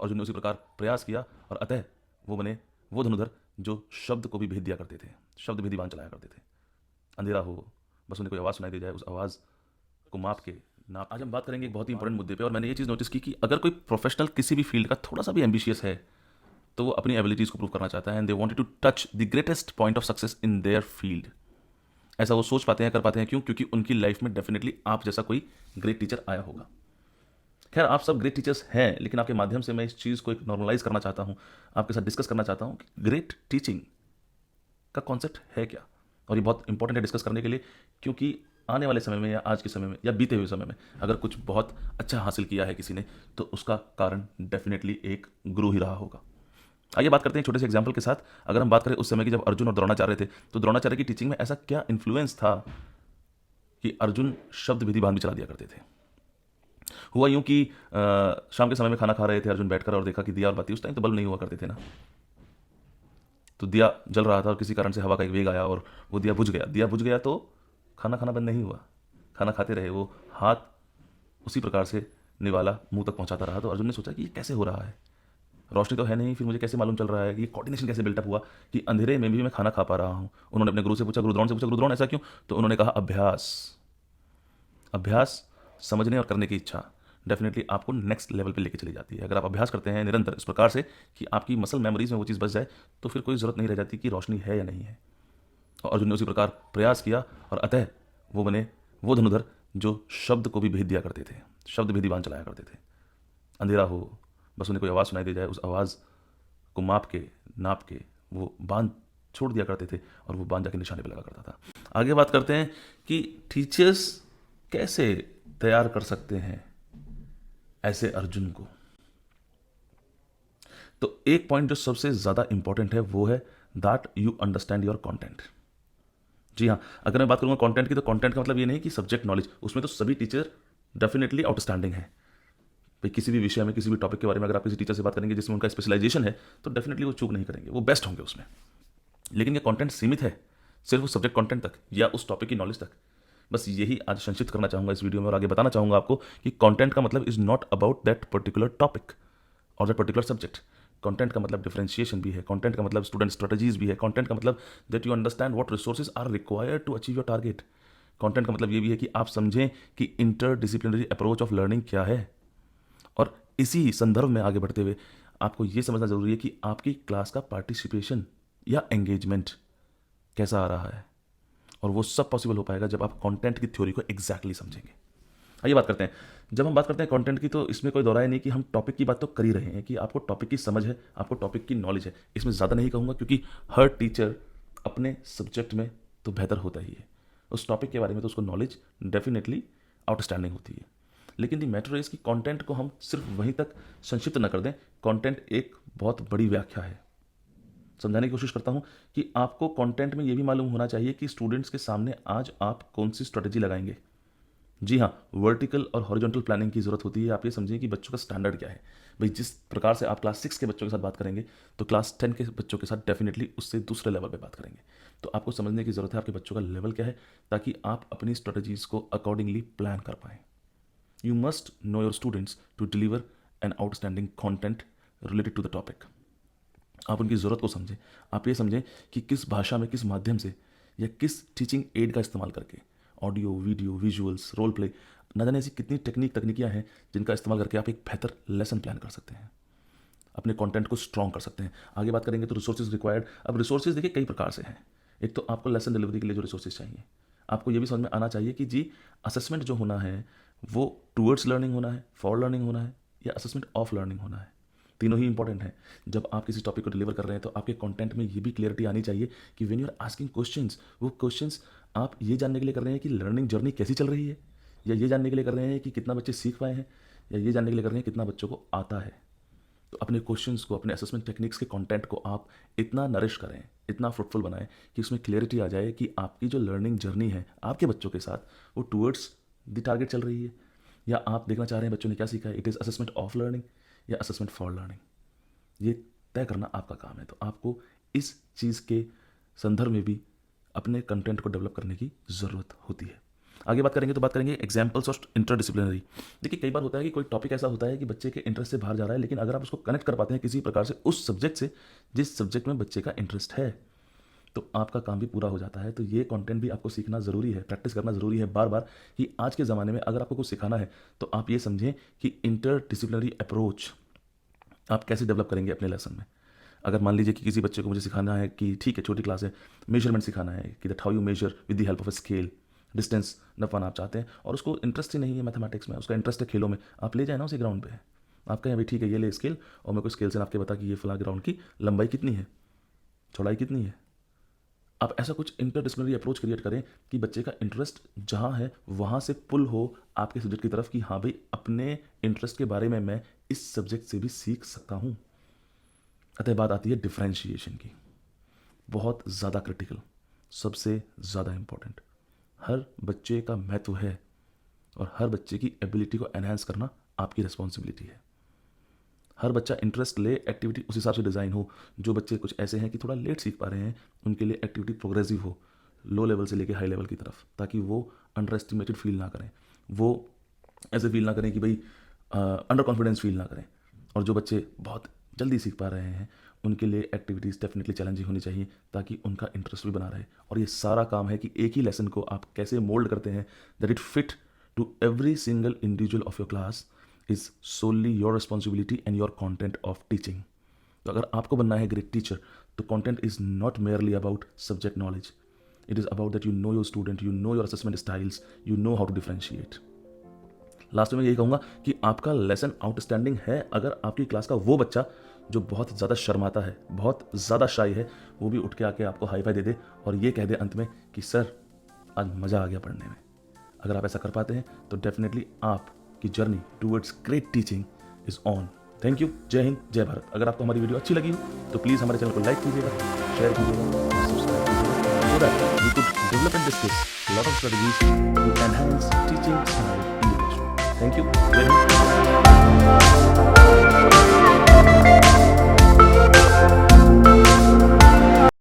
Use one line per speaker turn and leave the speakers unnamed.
अर्जुन ने उसी प्रकार प्रयास किया और अतः वो बने वो धनुधर जो शब्द को भी भेद दिया करते थे, शब्द भेदी बाण चलाया करते थे। अंधेरा हो, बस उन्हें कोई आवाज़ सुनाई दे जाए, उस आवाज़ को माप के नाप। आज हम बात करेंगे एक बहुत ही इंपॉर्टेंट मुद्दे पे, और मैंने ये चीज़ नोटिस की कि अगर कोई प्रोफेशनल किसी भी फील्ड का थोड़ा सा भी एम्बिशियस है तो वो अपनी एबिलिटीज़ को प्रूव करना चाहता है, and they wanted to touch the greatest point of success in their field. ऐसा वो सोच पाते हैं, कर पाते हैं, क्यों? क्योंकि उनकी लाइफ में डेफिनेटली आप जैसा कोई ग्रेट टीचर आया होगा। खैर, आप सब ग्रेट टीचर्स हैं, लेकिन आपके माध्यम से मैं इस चीज़ को एक नॉर्मलाइज करना चाहता हूँ, आपके साथ डिस्कस करना चाहता हूँ कि ग्रेट टीचिंग का कॉन्सेप्ट है क्या। और ये बहुत इंपॉर्टेंट है डिस्कस करने के लिए, क्योंकि आने वाले समय में या आज के समय में या बीते हुए समय में अगर कुछ बहुत अच्छा हासिल किया है किसी ने, तो उसका कारण डेफिनेटली एक गुरु ही रहा होगा। आइए बात करते हैं छोटे से एग्जाम्पल के साथ। अगर हम बात करें उस समय की जब अर्जुन और द्रोणाचार्य थे, तो द्रोणाचार्य की टीचिंग में ऐसा क्या इन्फ्लुएंस था कि अर्जुन शब्द विधि बांध भी चला दिया करते थे। हुआ यूं कि शाम के समय में खाना खा रहे थे अर्जुन बैठकर, और देखा कि दिया और बाती, उस टाइम तो बल्ब नहीं हुआ करते थे ना, तो दिया जल रहा था और किसी कारण से हवा का एक वेग आया और वो दिया बुझ गया। दिया बुझ गया तो खाना खाना बंद नहीं हुआ, खाना खाते रहे, वो हाथ उसी प्रकार से निवाला मुंह तक पहुंचाता रहा। तो अर्जुन ने सोचा कि ये कैसे हो रहा है, रोशनी तो है नहीं, फिर मुझे कैसे मालूम चल रहा है, ये कोऑर्डिनेशन कैसे बिल्टअप हुआ कि अंधेरे में भी मैं खाना खा पा रहा हूँ। उन्होंने अपने गुरु से पूछा, गुरुद्रोण से पूछा, गुरुद्रोण ऐसा क्यों? तो उन्होंने कहा अभ्यास। अभ्यास, समझने और करने की इच्छा डेफिनेटली आपको नेक्स्ट लेवल पे लेके चली जाती है। अगर आप अभ्यास करते हैं निरंतर इस प्रकार से कि आपकी मसल मेमोरीज में वो चीज़ बच जाए, तो फिर कोई ज़रूरत नहीं रह जाती कि रोशनी है या नहीं है। और अर्जुन ने उसी प्रकार प्रयास किया और अतः वो बने वो धनुधर जो शब्द को भी भेद दिया करते थे, शब्द भेदी बाण चलाया करते थे। अंधेरा हो, बस उन्हें कोई आवाज़ सुनाई दे जाए, उस आवाज़ को माप के नाप के वो बांध छोड़ दिया करते थे, और वो बांध जाके निशाने पे लगा करता था। आगे बात करते हैं कि टीचर्स कैसे तैयार कर सकते हैं ऐसे अर्जुन को। तो एक पॉइंट जो सबसे ज़्यादा इंपॉर्टेंट है वो है that you understand your content. जी हाँ, अगर मैं बात करूँगा कंटेंट की, तो कंटेंट का मतलब ये नहीं कि सब्जेक्ट नॉलेज, उसमें तो सभी टीचर डेफिनेटली आउटस्टैंडिंग है। भाई किसी भी विषय में, किसी भी टॉपिक के बारे में अगर आप किसी टीचर से बात करेंगे जिसमें उनका स्पेशलाइजेशन है, तो डेफिनेटली वो चूक नहीं करेंगे, वो बेस्ट होंगे उसमें। लेकिन ये कंटेंट सीमित है सिर्फ उस सब्जेक्ट कंटेंट तक या उस टॉपिक की नॉलेज तक। बस यही आज संक्षिप्त करना चाहूँगा इस वीडियो में, और आगे बताना चाहूँगा आपको कि कंटेंट का मतलब is not about that particular topic और दैट पर्टिकुलर सब्जेक्ट। कंटेंट का मतलब डिफरेंशिएशन भी है, कंटेंट का मतलब स्टूडेंट स्ट्रेटजीज भी है, कंटेंट का मतलब that you understand what resources are required to achieve your target. Content का मतलब ये भी है कि आप समझें कि interdisciplinary approach of learning क्या है। और इसी संदर्भ में आगे बढ़ते हुए आपको ये समझना जरूरी है कि आपकी क्लास का पार्टिसिपेशन या एंगेजमेंट कैसा आ रहा है, और वो सब पॉसिबल हो पाएगा जब आप कंटेंट की थ्योरी को एग्जैक्टली समझेंगे। आइए बात करते हैं। जब हम बात करते हैं कंटेंट की, तो इसमें कोई दोहराए नहीं कि हम टॉपिक की बात तो कर ही रहे हैं कि आपको टॉपिक की समझ है, आपको टॉपिक की नॉलेज है। इसमें ज़्यादा नहीं कहूँगा, क्योंकि हर टीचर अपने सब्जेक्ट में तो बेहतर होता ही है, उस टॉपिक के बारे में तो उसको नॉलेज डेफिनेटली आउटस्टैंडिंग होती है। लेकिन दी मैटर इज़ कि कंटेंट को हम सिर्फ वहीं तक संक्षिप्त न कर दें। कंटेंट एक बहुत बड़ी व्याख्या है। समझाने की कोशिश करता हूं कि आपको कंटेंट में यह भी मालूम होना चाहिए कि स्टूडेंट्स के सामने आज आप कौन सी स्ट्रेटजी लगाएंगे। जी हाँ, वर्टिकल और हॉरिजॉन्टल प्लानिंग की जरूरत होती है। आप ये समझिए कि बच्चों का स्टैंडर्ड क्या है। भाई जिस प्रकार से आप क्लास 6 के बच्चों के साथ बात करेंगे, तो क्लास 10 के बच्चों के साथ डेफिनेटली उससे दूसरे लेवल पे बात करेंगे। तो आपको समझने की जरूरत है आपके बच्चों का लेवल क्या है, ताकि आप अपनी स्ट्रेटजीज को अकॉर्डिंगली प्लान कर पाएं। You must know your students to deliver an outstanding content related to the topic. आप उनकी ज़रूरत को समझें। आप ये समझें कि किस भाषा में, किस माध्यम से या किस टीचिंग एड का इस्तेमाल करके, audio, video, visuals, role play, न जाने ऐसी कितनी तकनीकियाँ हैं जिनका इस्तेमाल करके आप एक बेहतर लेसन प्लान कर सकते हैं, अपने कंटेंट को स्ट्रॉन्ग कर सकते हैं। आगे बात करेंगे तो रिसोर्सेज रिक्वायर्ड। अब रिसोर्सेज देखिए कई प्रकार से हैं। एक तो आपको लेसन डिलीवरी के लिए जो रिसोर्सेज चाहिए, आपको ये भी समझ में आना चाहिए कि जी असेसमेंट जो होना है वो टूवर्ड्स लर्निंग होना है, फॉर लर्निंग होना है, या असेसमेंट ऑफ लर्निंग होना है। तीनों ही इंपॉर्टेंट है। जब आप किसी टॉपिक को डिलीवर कर रहे हैं, तो आपके कंटेंट में ये भी क्लियरिटी आनी चाहिए कि when you are asking questions, वो क्वेश्चंस आप ये जानने के लिए कर रहे हैं कि लर्निंग जर्नी कैसी चल रही है, या ये जानने के लिए कर रहे हैं कि कितना बच्चे सीख पाए हैं, या ये जानने के लिए कर रहे हैं कितना बच्चों को आता है। तो अपने क्वेश्चंस को, अपने असेसमेंट टेक्निक्स के कंटेंट को आप इतना नरिश करें, इतना फ्रूटफुल बनाएं कि उसमें क्लियरिटी आ जाए कि आपकी जो लर्निंग जर्नी है आपके बच्चों के साथ, वो टूवर्ड्स द टारगेट चल रही है, या आप देखना चाह रहे हैं बच्चों ने क्या सीखा है, it is assessment of learning या असेसमेंट फॉर लर्निंग। ये तय करना आपका काम है। तो आपको इस चीज़ के संदर्भ में भी अपने कंटेंट को डेवलप करने की ज़रूरत होती है। आगे बात करेंगे तो बात करेंगे एग्जाम्पल्स ऑफ इंटरडिसिप्लिनरी। देखिए कई बार होता है कि कोई टॉपिक ऐसा होता है कि बच्चे के इंटरेस्ट से बाहर जा रहा है, लेकिन अगर आप उसको कनेक्ट कर पाते हैं किसी प्रकार से उस सब्जेक्ट से जिस सब्जेक्ट में बच्चे का इंटरेस्ट है, तो आपका काम भी पूरा हो जाता है। तो ये कंटेंट भी आपको सीखना ज़रूरी है, प्रैक्टिस करना ज़रूरी है बार बार, कि आज के ज़माने में अगर आपको कुछ सिखाना है तो आप ये समझें कि इंटरडिसिप्लिनरी अप्रोच आप कैसे डेवलप करेंगे अपने लेसन में। अगर मान लीजिए कि किसी बच्चे को मुझे सिखाना है कि ठीक है छोटी क्लास है, मेजरमेंट सिखाना है कि that how you measure with the help of a scale, distance नफाना आप चाहते हैं, और उसको इंटरेस्ट ही नहीं है मैथमेटिक्स में, उसका इंटरेस्ट है खेलों में, आप ले जाए ना उसी ग्राउंड पे। आप कहें भाई ठीक है ये ले स्केल और मेरे को स्केल से नाप के बता कि ये फला ग्राउंड की लंबाई कितनी है, चौड़ाई कितनी है। आप ऐसा कुछ इंटरडिसिप्लिनरी अप्रोच क्रिएट करें कि बच्चे का इंटरेस्ट जहाँ है वहाँ से पुल हो आपके सब्जेक्ट की तरफ, कि हाँ भाई अपने इंटरेस्ट के बारे में मैं इस सब्जेक्ट से भी सीख सकता हूँ। अतः बात आती है डिफ्रेंशिएशन की, बहुत ज़्यादा क्रिटिकल, सबसे ज़्यादा इम्पोर्टेंट। हर बच्चे का महत्व है और हर बच्चे की एबिलिटी को एनहांस करना आपकी रिस्पॉन्सिबिलिटी है। हर बच्चा इंटरेस्ट ले, एक्टिविटी उस हिसाब से डिज़ाइन हो। जो बच्चे कुछ ऐसे हैं कि थोड़ा लेट सीख पा रहे हैं, उनके लिए एक्टिविटी प्रोग्रेसिव हो, लो लेवल से लेके हाई लेवल की तरफ, ताकि वो अंडर एस्टिमेटेड फील ना करें, वो ऐसे फील ना करें कि भाई अंडर कॉन्फिडेंस फील ना करें। और जो बच्चे बहुत जल्दी सीख पा रहे हैं उनके लिए एक्टिविटीज़ डेफिनेटली चैलेंजिंग होनी चाहिए ताकि उनका इंटरेस्ट भी बना रहे। और ये सारा काम है कि एक ही लेसन को आप कैसे मोल्ड करते हैं that it fit to every single individual of your class is solely your responsibility and your content of teaching. तो अगर आपको बनना है ग्रेट टीचर तो content is not merely about subject knowledge, it is about that you know your student, you know your assessment styles, you know how to differentiate. Last में मैं यही कहूँगा कि आपका लेसन आउटस्टैंडिंग है अगर आपकी क्लास का वो बच्चा जो बहुत ज़्यादा शर्माता है, बहुत ज़्यादा शाई है, वो भी उठ के आके आपको हाई फाई दे दे और ये कह दे अंत में कि सर आज मज़ा आ गया पढ़ने में। अगर आप ऐसा कर पाते हैं तो डेफिनेटली आपकी journey towards great teaching is on. Thank you. जय हिंद, जय भारत। अगर आपको हमारी वीडियो अच्छी लगी हो तो प्लीज़ हमारे चैनल को लाइक कीजिएगा, शेयर कीजिएगा, सब्सक्राइब कीजिएगा, so that we could develop and discuss a lot of strategies to enhance teaching style in the classroom. Thank you very much.